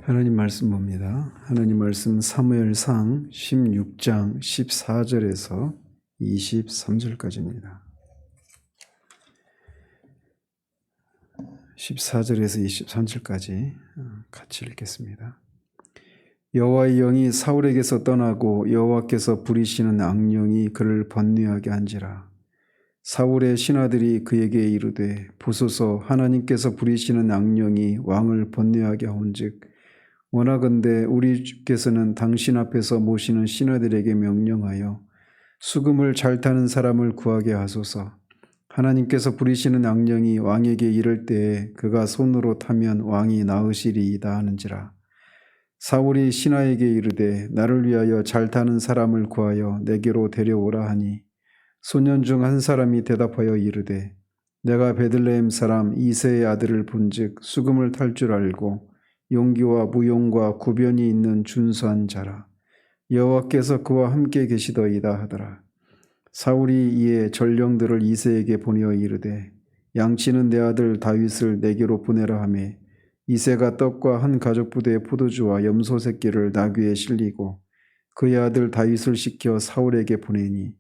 하나님 말씀 봅니다. 하나님 말씀 사무엘상 16장 14절에서 23절까지입니다. 14절에서 23절까지 같이 읽겠습니다. 여호와의 영이 사울에게서 떠나고 여호와께서 부리시는 악령이 그를 번뇌하게 한지라. 사울의 신하들이 그에게 이르되 보소서 하나님께서 부리시는 악령이 왕을 번뇌하게 하온즉 원하건대 우리 주께서는 당신 앞에서 모시는 신하들에게 명령하여 수금을 잘 타는 사람을 구하게 하소서. 하나님께서 부리시는 악령이 왕에게 이를 때에 그가 손으로 타면 왕이 나으시리이다 하는지라. 사울이 신하에게 이르되 나를 위하여 잘 타는 사람을 구하여 내게로 데려오라 하니 소년 중 한 사람이 대답하여 이르되 내가 베들레헴 사람 이새의 아들을 본즉 수금을 탈 줄 알고 용기와 무용과 구변이 있는 준수한 자라. 여호와께서 그와 함께 계시더이다 하더라. 사울이 이에 전령들을 이새에게 보내어 이르되 양치는 내 아들 다윗을 내게로 보내라 하며 이새가 떡과 한 가죽부대의 포도주와 염소 새끼를 나귀에 실리고 그의 아들 다윗을 시켜 사울에게 보내니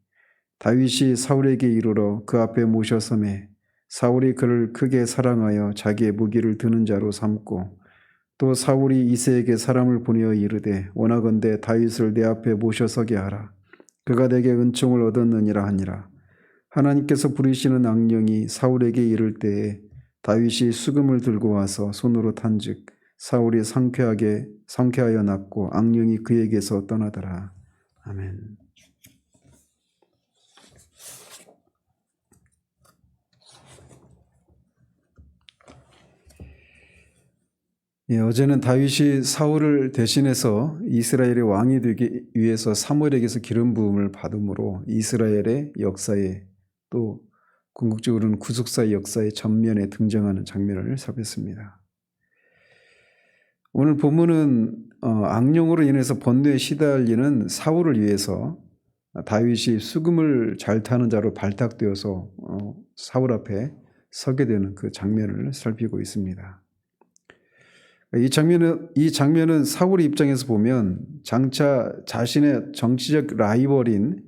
다윗이 사울에게 이르러 그 앞에 모셔서매 사울이 그를 크게 사랑하여 자기의 무기를 드는 자로 삼고 또 사울이 이새에게 사람을 보내어 이르되 원하건대 다윗을 내 앞에 모셔서게 하라. 그가 내게 은총을 얻었느니라 하니라. 하나님께서 부리시는 악령이 사울에게 이를 때에 다윗이 수금을 들고 와서 손으로 탄즉 사울이 상쾌하여 낫고 악령이 그에게서 떠나더라. 아멘. 어제는 다윗이 사울을 대신해서 이스라엘의 왕이 되기 위해서 사무엘에게서 기름 부음을 받음으로 이스라엘의 역사에 또 궁극적으로는 구속사의 역사의 전면에 등장하는 장면을 살폈습니다. 오늘 본문은 악령으로 인해서 번뇌에 시달리는 사울을 위해서 다윗이 수금을 잘 타는 자로 발탁되어서 사울 앞에 서게 되는 그 장면을 살피고 있습니다. 이 장면은 사울의 입장에서 보면 장차 자신의 정치적 라이벌인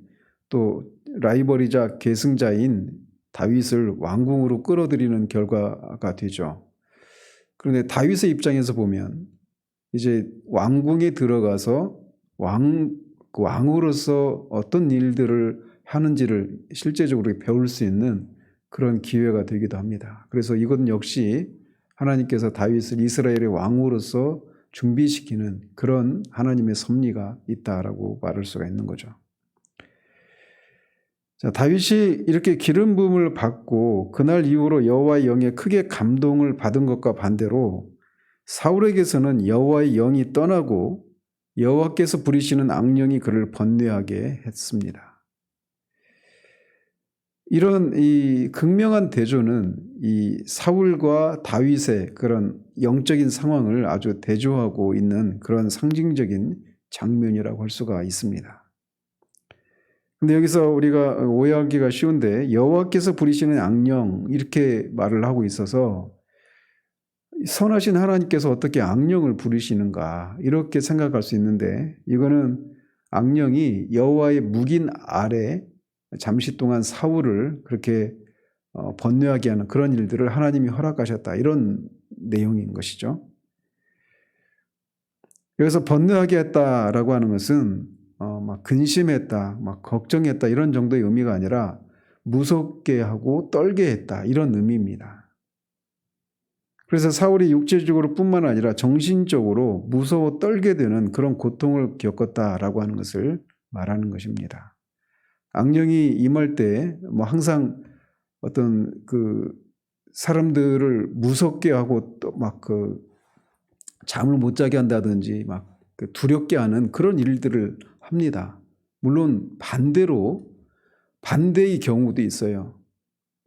또 라이벌이자 계승자인 다윗을 왕궁으로 끌어들이는 결과가 되죠. 그런데 다윗의 입장에서 보면 이제 왕궁에 들어가서 왕으로서 어떤 일들을 하는지를 실제적으로 배울 수 있는 그런 기회가 되기도 합니다. 그래서 이것은 역시 하나님께서 다윗을 이스라엘의 왕으로서 준비시키는 그런 하나님의 섭리가 있다라고 말할 수가 있는 거죠. 자, 다윗이 이렇게 기름 부음을 받고 그날 이후로 여호와의 영에 크게 감동을 받은 것과 반대로 사울에게서는 여호와의 영이 떠나고 여호와께서 부리시는 악령이 그를 번뇌하게 했습니다. 이런 이 극명한 대조는 이 사울과 다윗의 그런 영적인 상황을 아주 대조하고 있는 그런 상징적인 장면이라고 할 수가 있습니다. 근데 여기서 우리가 오해하기가 쉬운데 여호와께서 부리시는 악령 이렇게 말을 하고 있어서 선하신 하나님께서 어떻게 악령을 부리시는가 이렇게 생각할 수 있는데 이거는 악령이 여호와의 묵인 아래 잠시 동안 사울을 그렇게 번뇌하게 하는 그런 일들을 하나님이 허락하셨다 이런 내용인 것이죠. 여기서 번뇌하게 했다라고 하는 것은 막 근심했다, 막 걱정했다 이런 정도의 의미가 아니라 무섭게 하고 떨게 했다 이런 의미입니다. 그래서 사울이 육체적으로 뿐만 아니라 정신적으로 무서워 떨게 되는 그런 고통을 겪었다라고 하는 것을 말하는 것입니다. 악령이 임할 때 뭐 항상 어떤 그 사람들을 무섭게 하고 또 막 그 잠을 못 자게 한다든지 막 그 두렵게 하는 그런 일들을 합니다. 물론 반대의 경우도 있어요.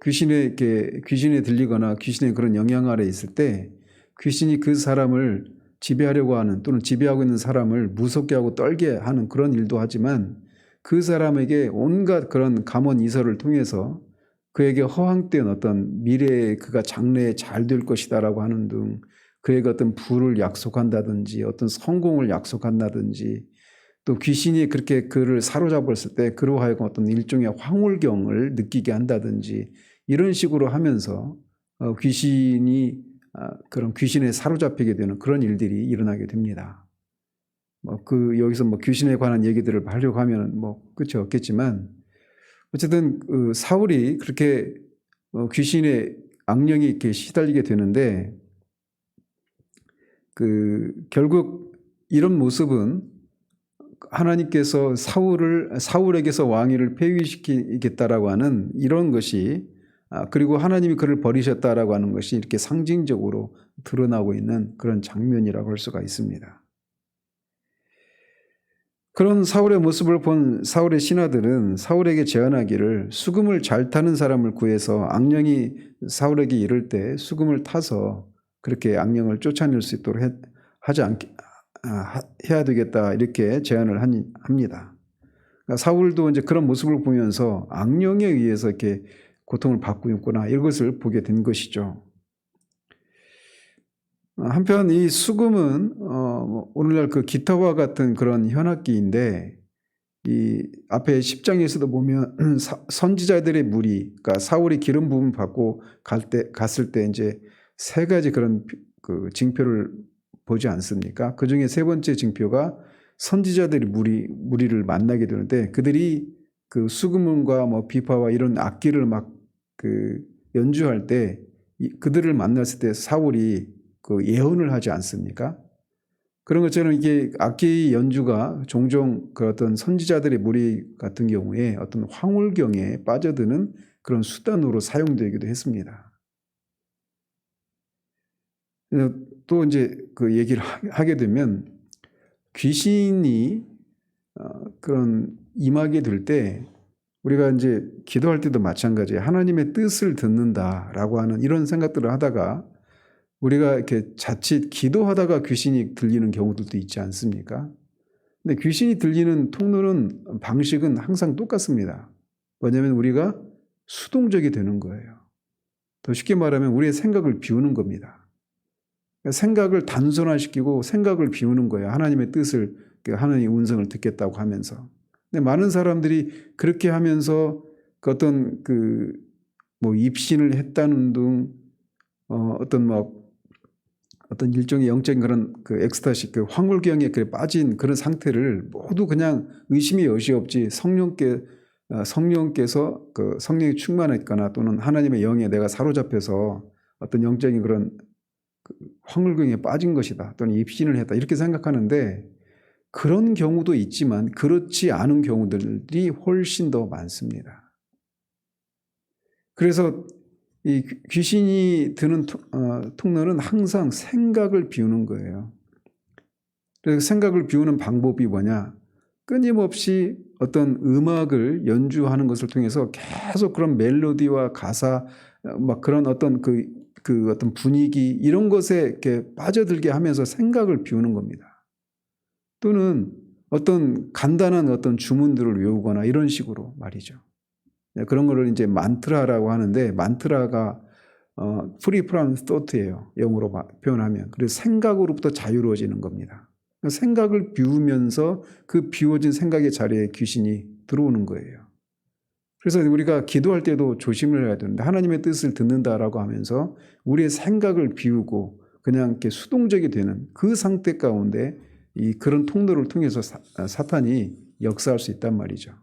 귀신에 들리거나 귀신의 그런 영향 아래 있을 때 귀신이 그 사람을 지배하려고 하는 또는 지배하고 있는 사람을 무섭게 하고 떨게 하는 그런 일도 하지만 그 사람에게 온갖 그런 감언 이설을 통해서 그에게 허황된 어떤 미래에 그가 장래에 잘 될 것이다라고 하는 등 그에게 어떤 부를 약속한다든지 어떤 성공을 약속한다든지 또 귀신이 그렇게 그를 사로잡았을 때 그로 하여금 어떤 일종의 황홀경을 느끼게 한다든지 이런 식으로 하면서 귀신이 그런 귀신에 사로잡히게 되는 그런 일들이 일어나게 됩니다. 여기서 귀신에 관한 얘기들을 하려고 하면 끝이 없겠지만 어쨌든 사울이 그렇게 귀신의 악령이 이렇게 시달리게 되는데 결국 이런 모습은 하나님께서 사울에게서 왕위를 폐위시키겠다라고 하는 이런 것이 그리고 하나님이 그를 버리셨다라고 하는 것이 이렇게 상징적으로 드러나고 있는 그런 장면이라고 할 수가 있습니다. 그런 사울의 모습을 본 사울의 신하들은 사울에게 제안하기를 수금을 잘 타는 사람을 구해서 악령이 사울에게 이를 때 수금을 타서 그렇게 악령을 쫓아낼 수 있도록 해야 되겠다 이렇게 제안을 합니다. 그러니까 사울도 이제 그런 모습을 보면서 악령에 의해서 이렇게 고통을 받고 있구나 이것을 보게 된 것이죠. 한편 이 수금은 오늘날 그 기타와 같은 그런 현악기인데 이 앞에 10장에서도 보면 선지자들의 무리, 그러니까 사울이 기름 부음 받고 갔을 때 이제 세 가지 그런 징표를 보지 않습니까? 그 중에 세 번째 징표가 선지자들의 무리를 만나게 되는데 그들이 그 수금음과 비파와 이런 악기를 연주할 때 그들을 만났을 때 사울이 예언을 하지 않습니까? 그런 것처럼 이게 악기 연주가 종종 그 어떤 선지자들의 무리 같은 경우에 어떤 황홀경에 빠져드는 그런 수단으로 사용되기도 했습니다. 또 이제 그 얘기를 하게 되면 귀신이 그런 임하게 될 때 우리가 이제 기도할 때도 마찬가지예요. 하나님의 뜻을 듣는다라고 하는 이런 생각들을 하다가 우리가 이렇게 자칫 기도하다가 귀신이 들리는 경우들도 있지 않습니까? 근데 귀신이 들리는 통로는 방식은 항상 똑같습니다. 뭐냐면 우리가 수동적이 되는 거예요. 더 쉽게 말하면 우리의 생각을 비우는 겁니다. 생각을 단순화시키고 생각을 비우는 거예요. 하나님의 뜻을, 하나님의 음성을 듣겠다고 하면서. 근데 많은 사람들이 그렇게 하면서 어떤 입신을 했다는 등 어떤 일종의 영적인 그런 엑스타시, 황홀경에 빠진 그런 상태를 모두 그냥 의심이 여지없이 성령께서 성령이 충만했거나 또는 하나님의 영에 내가 사로잡혀서 어떤 영적인 그런 황홀경에 빠진 것이다 또는 입신을 했다 이렇게 생각하는데 그런 경우도 있지만 그렇지 않은 경우들이 훨씬 더 많습니다. 그래서 이 귀신이 드는 통로는 항상 생각을 비우는 거예요. 그래서 생각을 비우는 방법이 뭐냐? 끊임없이 어떤 음악을 연주하는 것을 통해서 계속 그런 멜로디와 가사, 그런 어떤 어떤 분위기 이런 것에 이렇게 빠져들게 하면서 생각을 비우는 겁니다. 또는 어떤 간단한 어떤 주문들을 외우거나 이런 식으로 말이죠. 그런 거를 이제 만트라라고 하는데 만트라가 free from thought예요. 영어로 표현하면. 그래서 생각으로부터 자유로워지는 겁니다. 생각을 비우면서 그 비워진 생각의 자리에 귀신이 들어오는 거예요. 그래서 우리가 기도할 때도 조심을 해야 되는데 하나님의 뜻을 듣는다라고 하면서 우리의 생각을 비우고 그냥 이렇게 수동적이 되는 그 상태 가운데 그런 통로를 통해서 사탄이 역사할 수 있단 말이죠.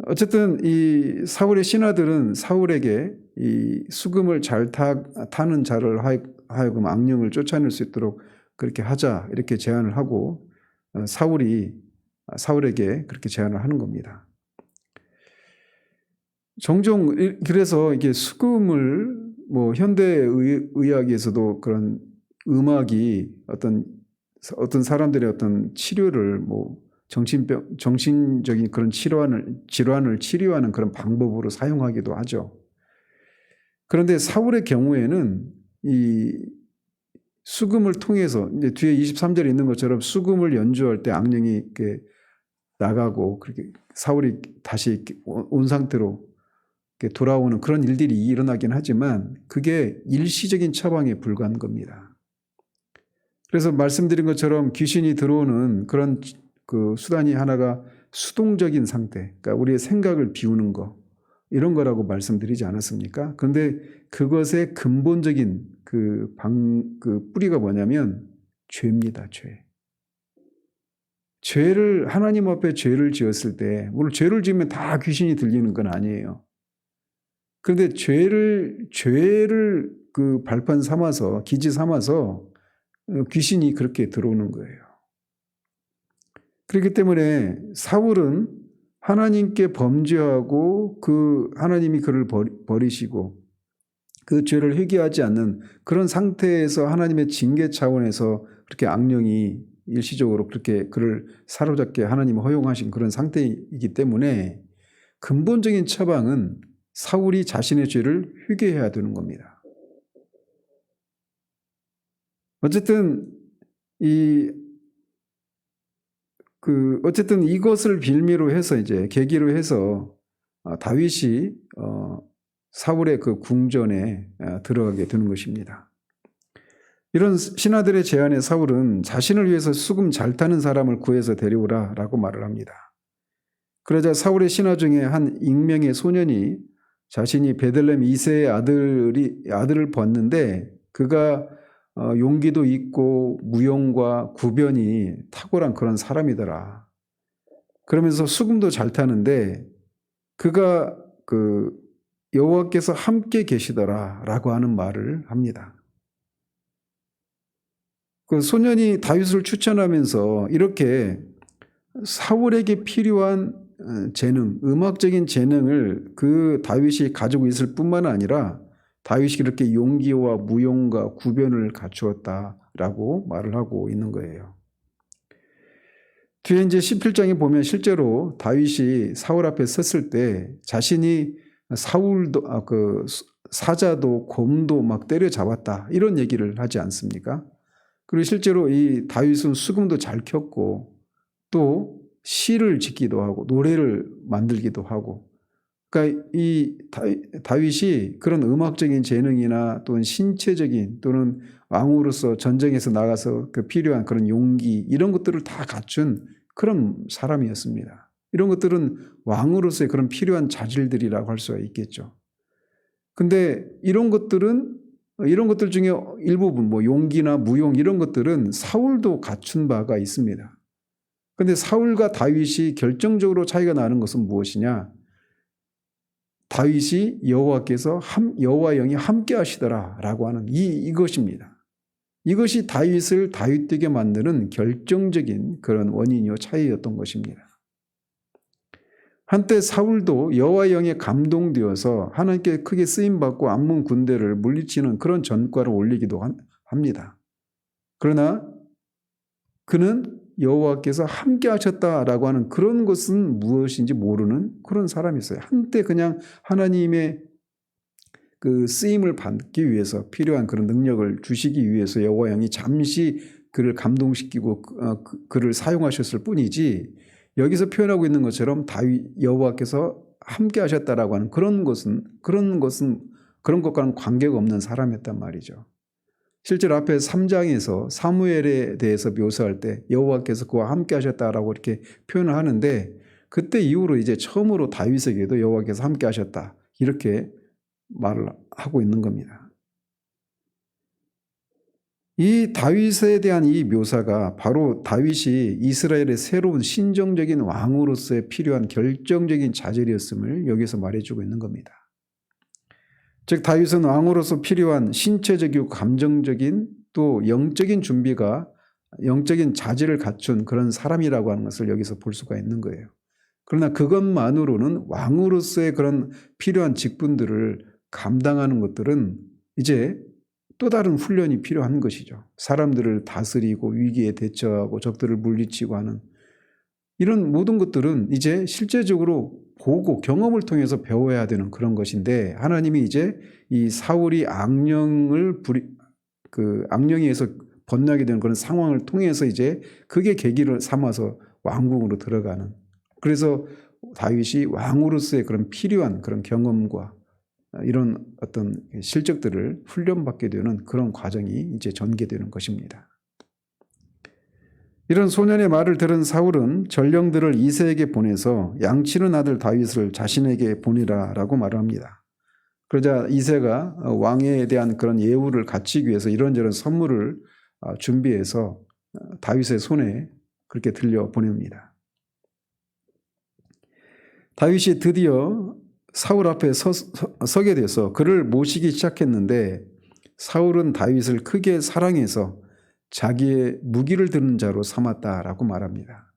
어쨌든 이 사울의 신하들은 사울에게 이 수금을 잘 타는 자를 하여금 악령을 쫓아낼 수 있도록 그렇게 하자 이렇게 제안을 하고 사울에게 그렇게 제안을 하는 겁니다. 종종 그래서 이게 수금을 현대 의학에서도 그런 음악이 어떤 사람들의 어떤 치료를 정신적인 그런 질환을 치료하는 그런 방법으로 사용하기도 하죠. 그런데 사울의 경우에는 이 수금을 통해서 이제 뒤에 23절에 있는 것처럼 수금을 연주할 때 악령이 이렇게 나가고 그렇게 사울이 다시 온 상태로 돌아오는 그런 일들이 일어나긴 하지만 그게 일시적인 처방에 불과한 겁니다. 그래서 말씀드린 것처럼 귀신이 들어오는 그런 그 수단이 하나가 수동적인 상태, 그러니까 우리의 생각을 비우는 거, 이런 거라고 말씀드리지 않았습니까? 그런데 그것의 근본적인 그 뿌리가 뭐냐면 죄입니다, 죄. 하나님 앞에 죄를 지었을 때, 물론 죄를 지으면 다 귀신이 들리는 건 아니에요. 그런데 죄를 그 발판 삼아서, 기지 삼아서 귀신이 그렇게 들어오는 거예요. 그렇기 때문에 사울은 하나님께 범죄하고 하나님이 그를 버리시고 그 죄를 회개하지 않는 그런 상태에서 하나님의 징계 차원에서 그렇게 악령이 일시적으로 그렇게 그를 사로잡게 하나님이 허용하신 그런 상태이기 때문에 근본적인 처방은 사울이 자신의 죄를 회개해야 되는 겁니다. 어쨌든 어쨌든 이것을 빌미로 해서 이제 계기로 해서 다윗이 사울의 그 궁전에 들어가게 되는 것입니다. 이런 신하들의 제안에 사울은 자신을 위해서 수금 잘 타는 사람을 구해서 데려오라 라고 말을 합니다. 그러자 사울의 신하 중에 한 익명의 소년이 자신이 베들레헴 이새의 아들을 봤는데 그가 용기도 있고 무용과 구변이 탁월한 그런 사람이더라. 그러면서 수금도 잘 타는데 그가 여호와께서 함께 계시더라라고 하는 말을 합니다. 그 소년이 다윗을 추천하면서 이렇게 사울에게 필요한 재능, 음악적인 재능을 그 다윗이 가지고 있을 뿐만 아니라 다윗이 그렇게 용기와 무용과 구변을 갖추었다라고 말을 하고 있는 거예요. 뒤에 이제 17장에 보면 실제로 다윗이 사울 앞에 섰을 때 자신이 사울도 사자도 곰도 막 때려잡았다 이런 얘기를 하지 않습니까? 그리고 실제로 이 다윗은 수금도 잘 켰고 또 시를 짓기도 하고 노래를 만들기도 하고, 그러니까 이 다윗이 그런 음악적인 재능이나 또는 신체적인 또는 왕으로서 전쟁에서 나가서 그 필요한 그런 용기 이런 것들을 다 갖춘 그런 사람이었습니다. 이런 것들은 왕으로서의 그런 필요한 자질들이라고 할 수가 있겠죠. 근데 이런 것들 중에 일부분 뭐 용기나 무용 이런 것들은 사울도 갖춘 바가 있습니다. 근데 사울과 다윗이 결정적으로 차이가 나는 것은 무엇이냐? 다윗이 여호와 영이 함께 하시더라라고 하는 이것입니다. 이것이 다윗을 다윗되게 만드는 결정적인 그런 원인이요 차이였던 것입니다. 한때 사울도 여호와 영에 감동되어서 하나님께 크게 쓰임받고 암몬 군대를 물리치는 그런 전과를 올리기도 합니다. 그러나 그는 여호와께서 함께 하셨다라고 하는 그런 것은 무엇인지 모르는 그런 사람이었어요. 한때 그냥 하나님의 그 쓰임을 받기 위해서 필요한 그런 능력을 주시기 위해서 여호와 영이 잠시 그를 감동시키고 그를 사용하셨을 뿐이지, 여기서 표현하고 있는 것처럼 여호와께서 함께 하셨다라고 하는 그런 것과는 관계가 없는 사람이었단 말이죠. 실제로 앞에 3장에서 사무엘에 대해서 묘사할 때 여호와께서 그와 함께 하셨다라고 이렇게 표현을 하는데, 그때 이후로 이제 처음으로 다윗에게도 여호와께서 함께 하셨다 이렇게 말을 하고 있는 겁니다. 이 다윗에 대한 이 묘사가 바로 다윗이 이스라엘의 새로운 신정적인 왕으로서의 필요한 결정적인 자질이었음을 여기서 말해주고 있는 겁니다. 즉 다윗은 왕으로서 필요한 신체적이고 감정적인 또 영적인 자질을 갖춘 그런 사람이라고 하는 것을 여기서 볼 수가 있는 거예요. 그러나 그것만으로는 왕으로서의 그런 필요한 직분들을 감당하는 것들은 이제 또 다른 훈련이 필요한 것이죠. 사람들을 다스리고 위기에 대처하고 적들을 물리치고 하는 이런 모든 것들은 이제 실제적으로 보고 경험을 통해서 배워야 되는 그런 것인데, 하나님이 이제 이 사울이 악령에서 번나게 되는 그런 상황을 통해서 이제 그게 계기를 삼아서 왕궁으로 들어가는, 그래서 다윗이 왕으로서의 그런 필요한 그런 경험과 이런 어떤 실적들을 훈련받게 되는 그런 과정이 이제 전개되는 것입니다. 이런 소년의 말을 들은 사울은 전령들을 이새에게 보내서 양치는 아들 다윗을 자신에게 보내라라고 말을 합니다. 그러자 이새가 왕에 대한 그런 예우를 갖추기 위해서 이런저런 선물을 준비해서 다윗의 손에 그렇게 들려 보냅니다. 다윗이 드디어 사울 앞에 서게 돼서 그를 모시기 시작했는데 사울은 다윗을 크게 사랑해서 자기의 무기를 드는 자로 삼았다라고 말합니다.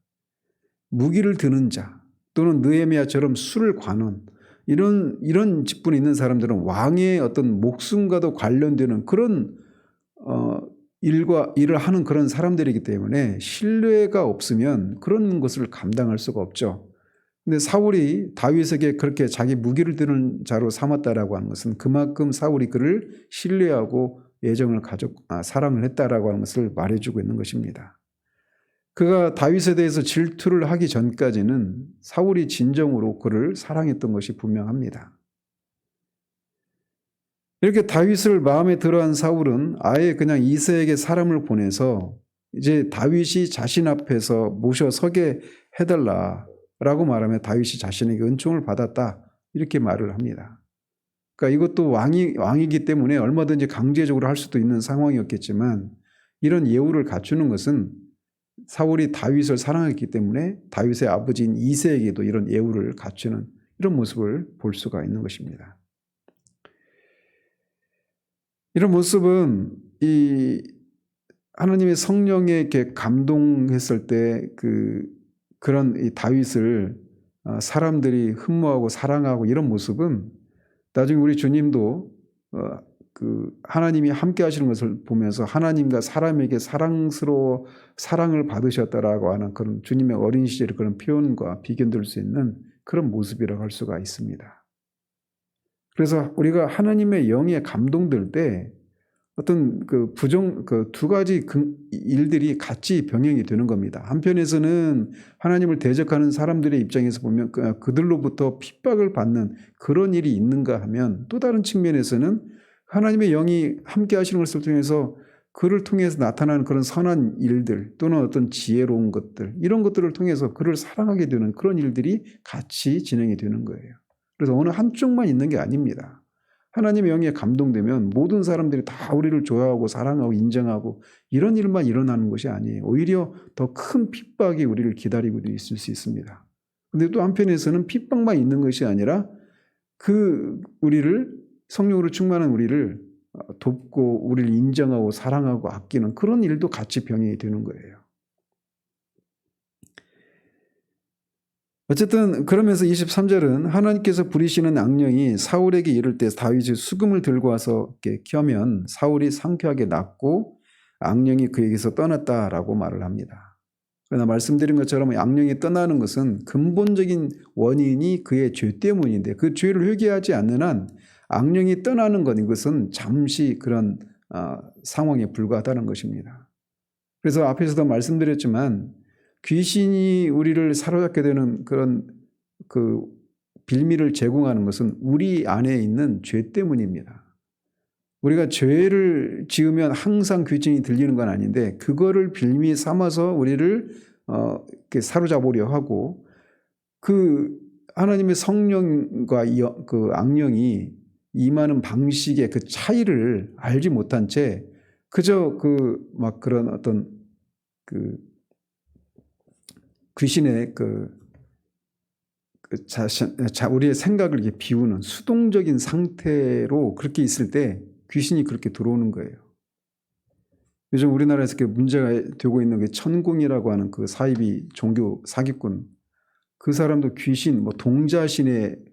무기를 드는 자 또는 느헤미야처럼 술을 관원 이런 직분이 있는 사람들은 왕의 어떤 목숨과도 관련되는 그런 일을 하는 그런 사람들이기 때문에 신뢰가 없으면 그런 것을 감당할 수가 없죠. 근데 사울이 다윗에게 그렇게 자기 무기를 드는 자로 삼았다라고 하는 것은 그만큼 사울이 그를 신뢰하고 애정을 사랑을 했다라고 하는 것을 말해주고 있는 것입니다. 그가 다윗에 대해서 질투를 하기 전까지는 사울이 진정으로 그를 사랑했던 것이 분명합니다. 이렇게 다윗을 마음에 들어한 사울은 아예 그냥 이새에게 사람을 보내서 이제 다윗이 자신 앞에서 모셔 서게 해달라라고 말하며 다윗이 자신에게 은총을 받았다 이렇게 말을 합니다. 그러니까 이것도 왕이기 때문에 얼마든지 강제적으로 할 수도 있는 상황이었겠지만 이런 예우를 갖추는 것은 사울이 다윗을 사랑했기 때문에 다윗의 아버지인 이새에게도 이런 예우를 갖추는 이런 모습을 볼 수가 있는 것입니다. 이런 모습은 이 하나님의 성령에 이렇게 감동했을 때 그런 이 다윗을 사람들이 흠모하고 사랑하고 이런 모습은 나중에 우리 주님도 하나님이 함께 하시는 것을 보면서 하나님과 사람에게 사랑을 받으셨다라고 하는 그런 주님의 어린 시절의 그런 표현과 비견될 수 있는 그런 모습이라고 할 수가 있습니다. 그래서 우리가 하나님의 영에 감동될 때 어떤 두 가지 일들이 같이 병행이 되는 겁니다. 한편에서는 하나님을 대적하는 사람들의 입장에서 보면 그들로부터 핍박을 받는 그런 일이 있는가 하면 또 다른 측면에서는 하나님의 영이 함께 하시는 것을 통해서 그를 통해서 나타나는 그런 선한 일들 또는 어떤 지혜로운 것들 이런 것들을 통해서 그를 사랑하게 되는 그런 일들이 같이 진행이 되는 거예요. 그래서 어느 한쪽만 있는 게 아닙니다. 하나님의 영에 감동되면 모든 사람들이 다 우리를 좋아하고 사랑하고 인정하고 이런 일만 일어나는 것이 아니에요. 오히려 더 큰 핍박이 우리를 기다리고 있을 수 있습니다. 근데 또 한편에서는 핍박만 있는 것이 아니라 우리를 성령으로 충만한 우리를 돕고 우리를 인정하고 사랑하고 아끼는 그런 일도 같이 병행이 되는 거예요. 어쨌든 그러면서 23절은 하나님께서 부리시는 악령이 사울에게 이를 때 다윗이 수금을 들고 와서 이렇게 켜면 사울이 상쾌하게 낫고 악령이 그에게서 떠났다라고 말을 합니다. 그러나 말씀드린 것처럼 악령이 떠나는 것은 근본적인 원인이 그의 죄 때문인데 그 죄를 회개하지 않는 한 악령이 떠나는 것 이것은 잠시 그런 상황에 불과하다는 것입니다. 그래서 앞에서도 말씀드렸지만 귀신이 우리를 사로잡게 되는 그런 빌미를 제공하는 것은 우리 안에 있는 죄 때문입니다. 우리가 죄를 지으면 항상 귀신이 들리는 건 아닌데 그거를 빌미 삼아서 우리를 이렇게 사로잡으려 하고 하나님의 성령과 악령이 임하는 방식의 그 차이를 알지 못한 채 그저 그런 어떤 귀신의 우리의 생각을 이렇게 비우는 수동적인 상태로 그렇게 있을 때 귀신이 그렇게 들어오는 거예요. 요즘 우리나라에서 문제가 되고 있는 게 천궁이라고 하는 그 사이비 종교 사기꾼 그 사람도 귀신 동자신을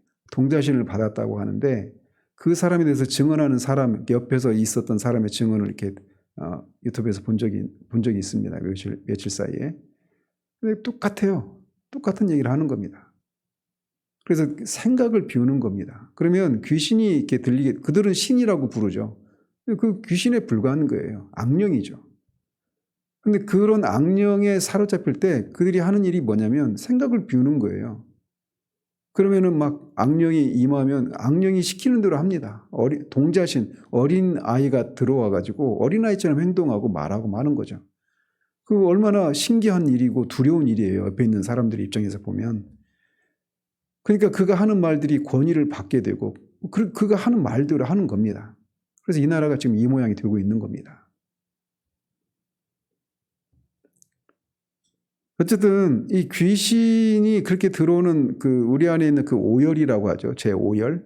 받았다고 하는데 그 사람에 대해서 증언하는 사람 옆에서 있었던 사람의 증언을 이렇게 유튜브에서 본 적이 있습니다. 며칠 사이에. 근데 똑같아요. 똑같은 얘기를 하는 겁니다. 그래서 생각을 비우는 겁니다. 그러면 귀신이 이렇게 그들은 신이라고 부르죠. 그 귀신에 불과한 거예요. 악령이죠. 근데 그런 악령에 사로잡힐 때 그들이 하는 일이 뭐냐면 생각을 비우는 거예요. 그러면은 막 악령이 임하면 악령이 시키는 대로 합니다. 동자신 어린 아이가 들어와 가지고 어린 아이처럼 행동하고 말하고 마는 거죠. 그 얼마나 신기한 일이고 두려운 일이에요. 옆에 있는 사람들 입장에서 보면. 그러니까 그가 하는 말들이 권위를 받게 되고 그가 하는 말대로 하는 겁니다. 그래서 이 나라가 지금 이 모양이 되고 있는 겁니다. 어쨌든 이 귀신이 그렇게 들어오는 우리 안에 있는 그 오열이라고 하죠. 제 5열,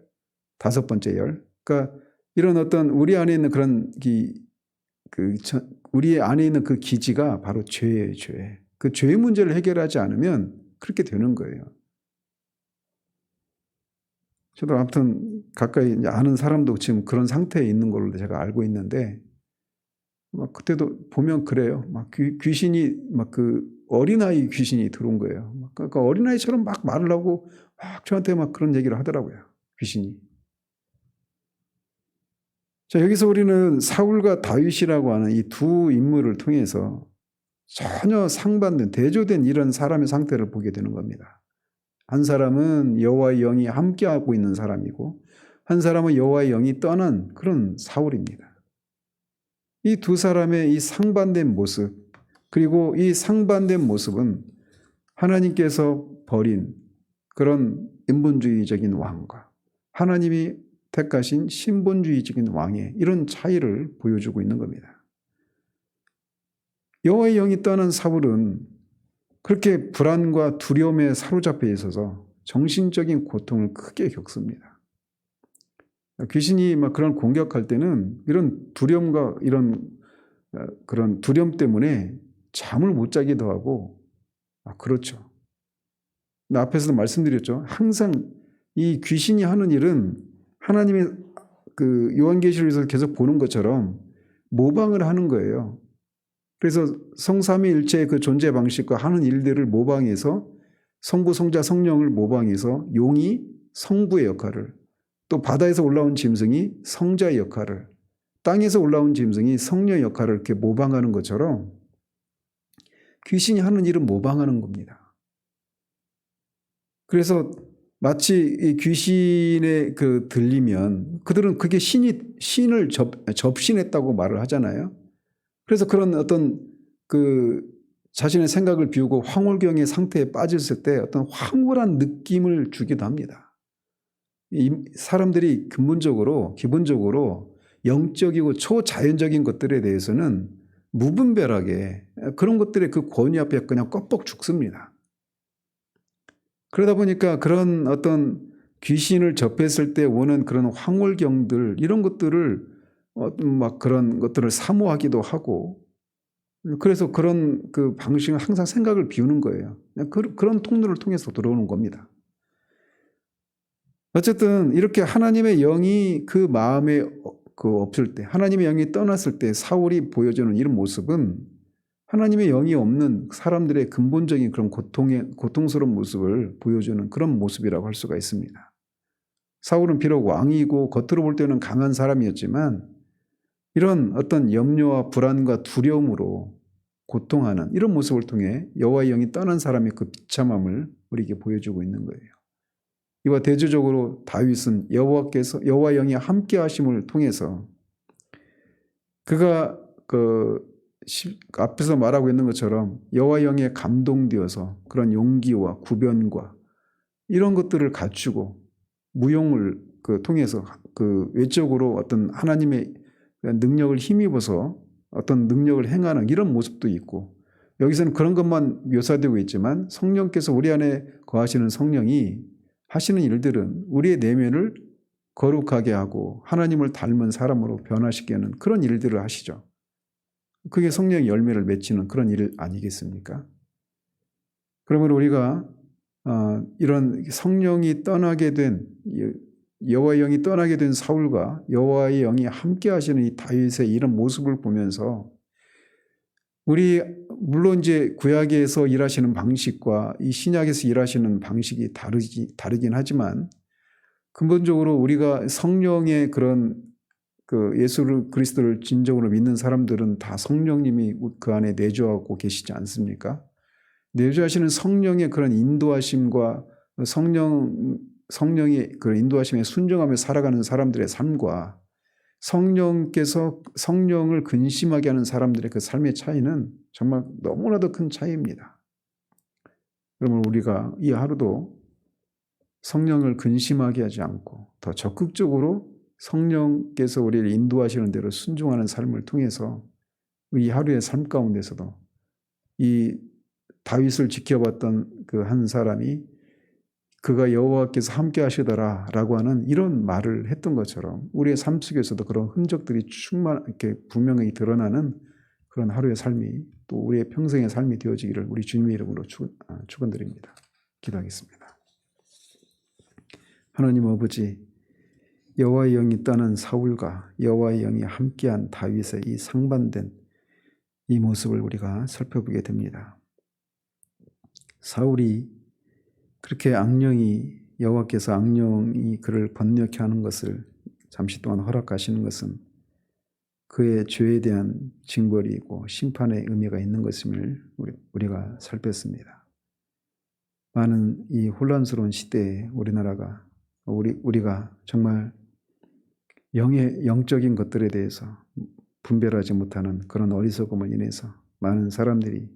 5번째 열. 그러니까 이런 어떤 우리 안에 있는 그런 우리 안에 있는 그 기지가 바로 죄예요, 죄. 그 죄의 문제를 해결하지 않으면 그렇게 되는 거예요. 저도 아무튼 가까이 아는 사람도 지금 그런 상태에 있는 걸로 제가 알고 있는데, 막 그때도 보면 그래요. 막 귀신이 막 어린아이 귀신이 들어온 거예요. 그러니까 어린아이처럼 막 말을 하고 막 저한테 막 그런 얘기를 하더라고요. 귀신이. 자, 여기서 우리는 사울과 다윗이라고 하는 이 두 인물을 통해서 전혀 상반된 대조된 이런 사람의 상태를 보게 되는 겁니다. 한 사람은 여호와의 영이 함께하고 있는 사람이고 한 사람은 여호와의 영이 떠난 그런 사울입니다. 이 두 사람의 이 상반된 모습, 그리고 이 상반된 모습은 하나님께서 버린 그런 인본주의적인 왕과 하나님이 택하신 신본주의적인 왕의 이런 차이를 보여주고 있는 겁니다. 여호와의 영이 떠난 사울은 그렇게 불안과 두려움에 사로잡혀 있어서 정신적인 고통을 크게 겪습니다. 귀신이 막 그런 공격할 때는 이런 두려움과 이런 그런 두려움 때문에 잠을 못 자기도 하고, 그렇죠. 앞에서도 말씀드렸죠. 항상 이 귀신이 하는 일은 하나님의 요한계시록에서 계속 보는 것처럼 모방을 하는 거예요. 그래서 성삼위일체의 그 존재 방식과 하는 일들을 모방해서 성부, 성자, 성령을 모방해서 용이 성부의 역할을, 또 바다에서 올라온 짐승이 성자의 역할을, 땅에서 올라온 짐승이 성녀의 역할을 이렇게 모방하는 것처럼 귀신이 하는 일은 모방하는 겁니다. 그래서 마치 이 귀신에 들리면 그들은 그게 신을 접신했다고 말을 하잖아요. 그래서 그런 어떤 자신의 생각을 비우고 황홀경의 상태에 빠졌을 때 어떤 황홀한 느낌을 주기도 합니다. 이 사람들이 기본적으로 영적이고 초자연적인 것들에 대해서는 무분별하게 그런 것들의 그 권위 앞에 그냥 껍벅 죽습니다. 그러다 보니까 그런 어떤 귀신을 접했을 때 오는 그런 황홀경들, 이런 것들을 막 그런 것들을 사모하기도 하고, 그래서 그런 방식은 항상 생각을 비우는 거예요. 그런 통로를 통해서 들어오는 겁니다. 어쨌든 이렇게 하나님의 영이 그 마음에 없을 때, 하나님의 영이 떠났을 때 사울이 보여주는 이런 모습은 하나님의 영이 없는 사람들의 근본적인 그런 고통스러운 모습을 보여주는 그런 모습이라고 할 수가 있습니다. 사울은 비록 왕이고 겉으로 볼 때는 강한 사람이었지만 이런 어떤 염려와 불안과 두려움으로 고통하는 이런 모습을 통해 여호와의 영이 떠난 사람의 그 비참함을 우리에게 보여주고 있는 거예요. 이와 대조적으로 다윗은 여호와의 영이 함께 하심을 통해서 그가 앞에서 말하고 있는 것처럼 여호와의 영에 감동되어서 그런 용기와 구변과 이런 것들을 갖추고 무용을 통해서 외적으로 어떤 하나님의 능력을 힘입어서 어떤 능력을 행하는 이런 모습도 있고, 여기서는 그런 것만 묘사되고 있지만 성령께서 우리 안에 거하시는 성령이 하시는 일들은 우리의 내면을 거룩하게 하고 하나님을 닮은 사람으로 변화시키는 그런 일들을 하시죠. 그게 성령의 열매를 맺히는 그런 일 아니겠습니까? 그러면 우리가 이런 성령이 떠나게 된 여호와의 영이 떠나게 된 사울과 여호와의 영이 함께 하시는 이 다윗의 이런 모습을 보면서 물론 이제 구약에서 일하시는 방식과 이 신약에서 일하시는 방식이 다르긴 하지만 근본적으로 우리가 성령의 그런 예수 그리스도를 진정으로 믿는 사람들은 다 성령님이 그 안에 내주하고 계시지 않습니까? 내주하시는 성령의 그런 인도하심과 성령이 그 인도하심에 순종하며 살아가는 사람들의 삶과 성령을 근심하게 하는 사람들의 그 삶의 차이는 정말 너무나도 큰 차이입니다. 그러면 우리가 이 하루도 성령을 근심하게 하지 않고 더 적극적으로 성령께서 우리를 인도하시는 대로 순종하는 삶을 통해서 이 하루의 삶 가운데서도 이 다윗을 지켜봤던 그 한 사람이 그가 여호와께서 함께 하시더라라고 하는 이런 말을 했던 것처럼 우리의 삶 속에서도 그런 흔적들이 이렇게 분명히 드러나는 그런 하루의 삶이 또 우리의 평생의 삶이 되어지기를 우리 주님의 이름으로 축원드립니다. 기도하겠습니다. 하나님 아버지, 여호와의 영이 떠난 사울과 여호와의 영이 함께한 다윗의 이 상반된 이 모습을 우리가 살펴보게 됩니다. 사울이 그렇게 여호와께서 악령이 그를 번뇌케 하는 것을 잠시 동안 허락하시는 것은 그의 죄에 대한 징벌이고 심판의 의미가 있는 것임을 우리가 살폈습니다. 많은 이 혼란스러운 시대에 우리가 정말 영적인 것들에 대해서 분별하지 못하는 그런 어리석음을 인해서 많은 사람들이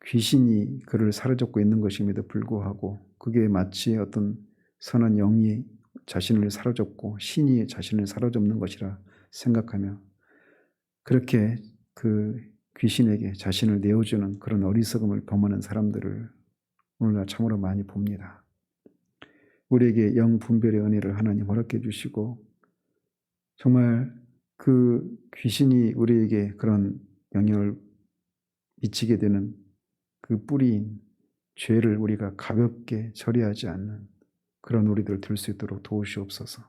귀신이 그를 사로잡고 있는 것임에도 불구하고 그게 마치 어떤 선한 영이 자신을 사로잡고 신이 자신을 사로잡는 것이라 생각하며 그렇게 그 귀신에게 자신을 내어주는 그런 어리석음을 범하는 사람들을 오늘날 참으로 많이 봅니다. 우리에게 영 분별의 은혜를 하나님 허락해 주시고 정말 그 귀신이 우리에게 그런 영향을 미치게 되는 그 뿌리인 죄를 우리가 가볍게 처리하지 않는 그런 우리들 될 수 있도록 도우시옵소서.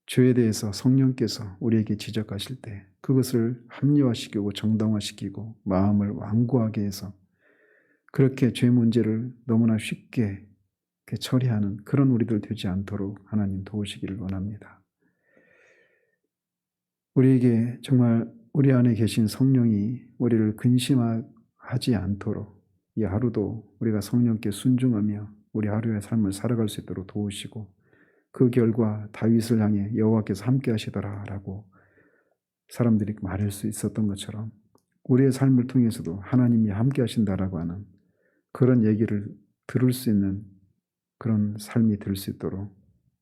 죄에 대해서 성령께서 우리에게 지적하실 때 그것을 합리화시키고 정당화시키고 마음을 완고하게 해서 그렇게 죄 문제를 너무나 쉽게 처리하는 그런 우리들 되지 않도록 하나님 도우시기를 원합니다. 우리에게 정말 우리 안에 계신 성령이 우리를 근심하지 않도록 이 하루도 우리가 성령께 순종하며 우리 하루의 삶을 살아갈 수 있도록 도우시고 그 결과 다윗을 향해 여호와께서 함께 하시더라라고 사람들이 말할 수 있었던 것처럼 우리의 삶을 통해서도 하나님이 함께 하신다라고 하는 그런 얘기를 들을 수 있는 그런 삶이 될 수 있도록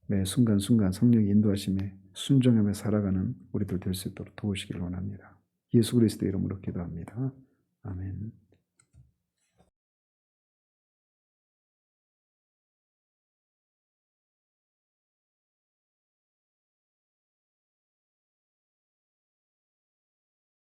매 순간순간 성령의 인도하심에 순종하며 살아가는 우리들 될 수 있도록 도우시기를 원합니다. 예수 그리스도의 이름으로 기도합니다. 아멘.